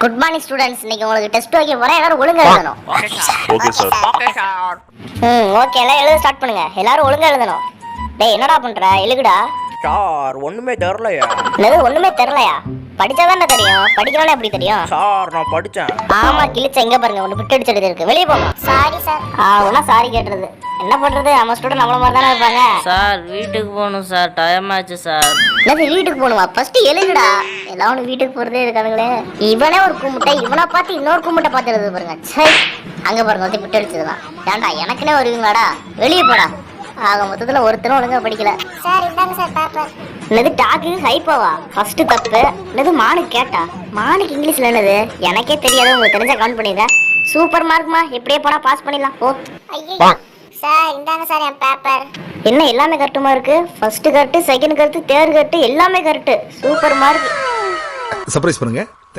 Good morning students. இன்னைக்கு உங்களுக்கு test வைக்க போறேன். எல்லாரும் ஒழுங்கா எழுதணும். Okay sir. ஓகே, எல்லாம் எழுத ஸ்டார்ட் பண்ணுங்க. எல்லாரும் ஒழுங்கா எழுதணும். டேய், என்னடா பண்ற? எழுகுடா. சார் ஒண்ணுமே தெரியலையா? என்னது ஒண்ணுமே தெரியலையா? படிச்சாதானே தெரியும். படிக்கணும்னா எப்படி தெரியும்? சார் நான் படிச்சேன். ஆமா, கிழிச்ச எங்க பாருங்க, ஒன்னு விட்டு அடிச்சு இருக்கு. வெளியே போங்க. Sorry sir. ஒன்னா சாரி கேட்டுறது என்ன பண்றது? நம்ம ஸ்டூடெண்ட் நம்மள மாதிரி தானே இருப்பாங்க. சார் வீட்டுக்கு போகணும் சார், டைம் ஆச்சு சார். என்னது வீட்டுக்கு போகணுமா? ஃபர்ஸ்ட் எழுதுடா. எல்லாம் வீட்டுக்கு போறதே இருக்கானுங்களே. இவனே ஒரு கும்பிட்டை, இவனை பார்த்து இன்னொரு கும்பிட்டை பார்த்து எழுது பாருங்க. சரி, அங்க பாருங்க வந்து விட்டு அடிச்சதுதான். ஏன்டா எனக்குன்னே வருவீங்களாடா? வெளியே போடா. ஆக மொத்தத்துல ஒருத்தரும் ஒழுங்கா படிக்கல. சார் இந்தாங்க சார் பேப்பர். என்னது டாக்கு ஹைப்பாவா? ஃபர்ஸ்ட் தப்பு. என்னது மானுக்கு கேட்டா? மானுக்கு இங்கிலீஷ்ல என்னது? எனக்கே தெரியாது, உங்களுக்கு தெரிஞ்சா கவுண்ட் பண்ணிடுறேன். சூப்பர் மார்க்மா, எப்படியே போனா பாஸ் பண்ணிடலாம். ஓ ஐயோ சார் இந்தாங்க சார் என் பேப்பர். என்ன எல்லாமே கரெக்டுமா இருக்கு? First correct, second correct, third correct, எல்லாமே கரெக்ட். Super mark. சர்ப்ரைஸ் பண்ணுங்க.